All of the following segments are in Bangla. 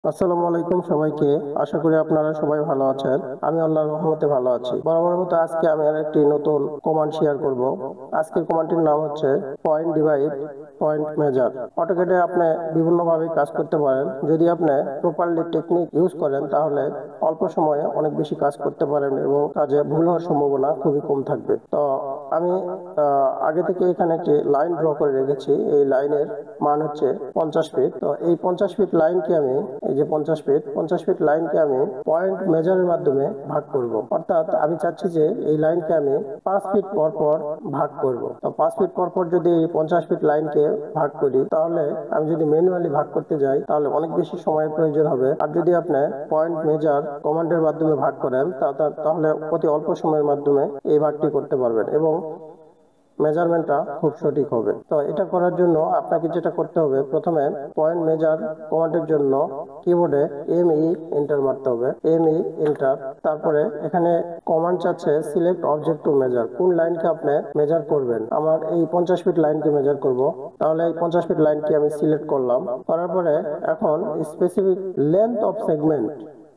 আসসালামু আলাইকুম সবাইকে। আশা করি আপনারা সবাই ভালো আছেন। আমি আল্লাহর রহমতে ভালো আছি। বরাবর মতো আজকে আমি আর একটি নতুন কমান্ড শেয়ার করব। আজকের কমান্ডটির নাম হচ্ছে পয়েন্ট ডিভাইড পয়েন্ট মেজার। অটোক্যাডে আপনি বিভিন্নভাবে কাজ করতে পারেন। যদি আপনি প্রপারলি টেকনিক ইউজ করেন তাহলে অল্প সময়ে অনেক বেশি কাজ করতে পারেন এবং কাজে ভুল হওয়ার সম্ভাবনা খুবই কম থাকবে। তো আমি আগে থেকে এখানে একটি লাইন ড্র করে রেখেছি। এই লাইনের মান হচ্ছে 50 ফিট। তো এই 50 ফিট লাইনকে আমি এই যে 50 ফিট লাইনকে আমি পয়েন্ট মেজারের মাধ্যমে ভাগ করব। অর্থাৎ আমি চাচ্ছি যে এই লাইনকে আমি 5 ফিট পর পর ভাগ করব। তো 5 ফিট পর পর যদি এই 50 ফিট লাইনকে ভাগ করি তাহলে আমি যদি ম্যানুয়ালি ভাগ করতে যাই তাহলে অনেক বেশি সময়ের প্রয়োজন হবে। আর যদি আপনি পয়েন্ট মেজার কমান্ডের মাধ্যমে ভাগ করেন তাহলে অতি অল্প সময়ের মাধ্যমে এই ভাগটি করতে পারবেন এবং মেজারমেন্টটা খুব সঠিক হবে। তো এটা করার জন্য আপনাকে যেটা করতে হবে, প্রথমে পয়েন্ট মেজার কমান্ডের জন্য কিবোর্ডে ME এন্টার মারতে হবে, ME এন্টার। তারপরে এখানে কমান্ড চাচ্ছে সিলেক্ট অবজেক্ট টু মেজার। কোন লাইনকে আপনি মেজার করবেন? আমার এই 50 ফিট লাইনকে মেজার করব। তাহলে এই 50 ফিট লাইনকে আমি সিলেক্ট করলাম। করার পরে এখন স্পেসিফিক লেন্থ অফ সেগমেন্ট,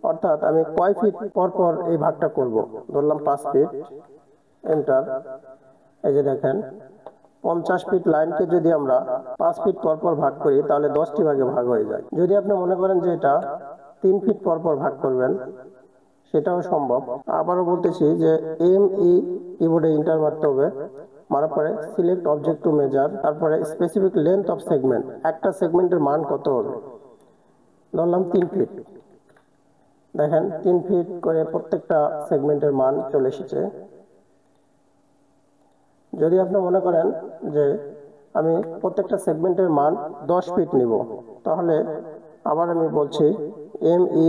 অর্থাৎ আমি কয় ফিট পর পর এই ভাগটা করব। ধরলাম 5 ফিট, এন্টার। এই যে দেখেন 50 ফিট লাইনকে যদি আমরা 5 ফিট পর পর ভাগ করি তাহলে 10টি ভাগে ভাগ হয়ে যায়। যদি আপনি মনে করেন যে এটা 3 ফিট পর পর ভাগ করবেন সেটাও সম্ভব। আবারও বলতেছি যে ME কিবোর্ডে এন্টার মারতে হবে। মারার পরে সিলেক্ট অবজেক্ট টু মেজার, তারপরে স্পেসিফিক লেন্থ অফ সেগমেন্ট, একটা সেগমেন্টের মান কত হবে। ধরলাম 3 ফিট। দেখেন 3 ফিট করে প্রত্যেকটা সেগমেন্টের মান চলে এসেছে। যদি আপনি মনে করেন যে আমি প্রত্যেকটা সেগমেন্টের মান 10 ফিট নিব, তাহলে আবার আমি বলছি ME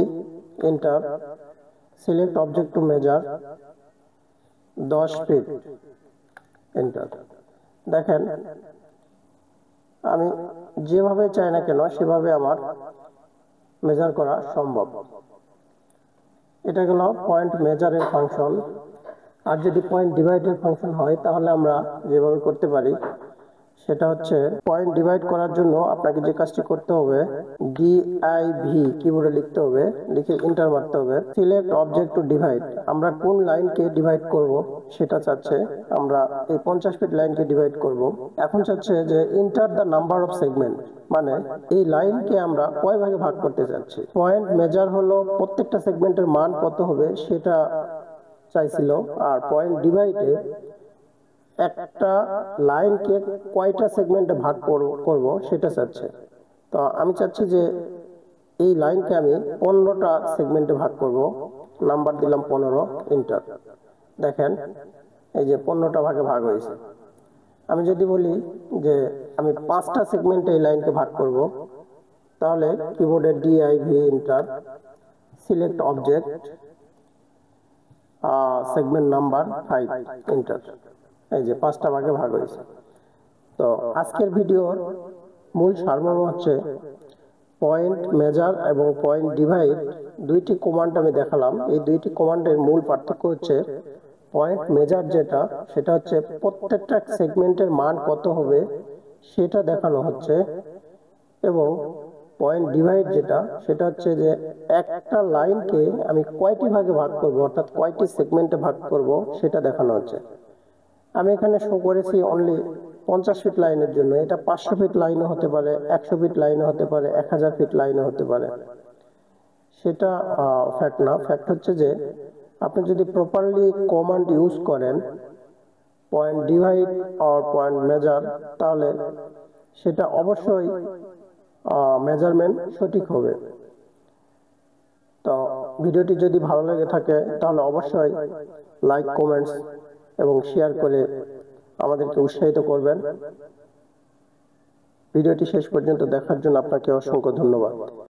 enter, select object to measure 10 feet, enter. দেখেন আমি যেভাবে চাই না কেন সেভাবে আমার মেজার করা সম্ভব। এটা গেল পয়েন্ট মেজারের ফাংশন। আর যদি পয়েন্ট ডিভাইডের ফাংশন হয় তাহলে আমরা যেভাবে করতে পারি সেটা হচ্ছে, পয়েন্ট ডিভাইড করার জন্য আপনাকে যে কাজটি করতে হবে, DIV কিবোর্ডে লিখতে হবে, লিখে এন্টার মারতে হবে। সিলেক্ট অবজেক্ট টু ডিভাইড, আমরা কোন লাইনকে ডিভাইড করব সেটা চাচ্ছে। আমরা এই 50 ফিট লাইনকে ডিভাইড করব। এখন চাচ্ছে যে enter the number of segment, মানে এই লাইনকে আমরা কয় ভাগে ভাগ করতে চাচ্ছি। পয়েন্ট মেজার হলো প্রত্যেকটা সেগমেন্টের মান কত হবে সেটা চাইছিল, আর পয়েন্ট ডিভাইডে একটা লাইনকে কয়টা সেগমেন্টে ভাগ করব সেটা চাচ্ছে। তো আমি চাচ্ছি যে এই লাইনকে আমি 15টা সেগমেন্টে ভাগ করব। নাম্বার দিলাম 15, এন্টার। দেখেন এই যে 15টা ভাগে ভাগ হয়েছে। আমি যদি বলি যে আমি 5টা সেগমেন্টে এই লাইনকে ভাগ করব, তাহলে কিবোর্ডে DIV enter, select object segment number 5, enter. এই যে 5টা ভাগে ভাগ হয়েছে। তো আজকের ভিডিওর মূল সারমর্ম হচ্ছে পয়েন্ট মেজার এবং পয়েন্ট ডিভাইড দুইটি কমান্ড আমি দেখালাম। এই দুইটি কমান্ডের মূল পার্থক্য হচ্ছে, পয়েন্ট মেজার যেটা সেটা হচ্ছে প্রত্যেকটা সেগমেন্টের মান কত হবে সেটা দেখানো হচ্ছে, এবং পয়েন্ট ডিভাইড যেটা সেটা হচ্ছে যে একটা লাইনকে আমি কয়টি ভাগে ভাগ করব, অর্থাৎ কয়টি সেগমেন্টে ভাগ করব সেটা দেখানো হচ্ছে। আমি এখানে শো করেছি অনলি 50 ফিট লাইনের জন্য। এটা 500 ফিট লাইনও হতে পারে, 100 ফিট লাইনও হতে পারে, 1000 ফিট লাইনও হতে পারে। সেটা ফ্যাক্ট না। ফ্যাক্ট হচ্ছে যে আপনি যদি প্রপারলি কমান্ড ইউজ করেন, পয়েন্ট ডিভাইড আর পয়েন্ট মেজার, তাহলে সেটা অবশ্যই মেজারমেন্ট সঠিক হবে। তো ভিডিওটি যদি ভালো লেগে থাকে তাহলে অবশ্যই লাইক, কমেন্টস এবং শেয়ার করে আমাদেরকে উৎসাহিত করবেন। ভিডিওটি শেষ পর্যন্ত দেখার জন্য আপনাকে অসংখ্য ধন্যবাদ।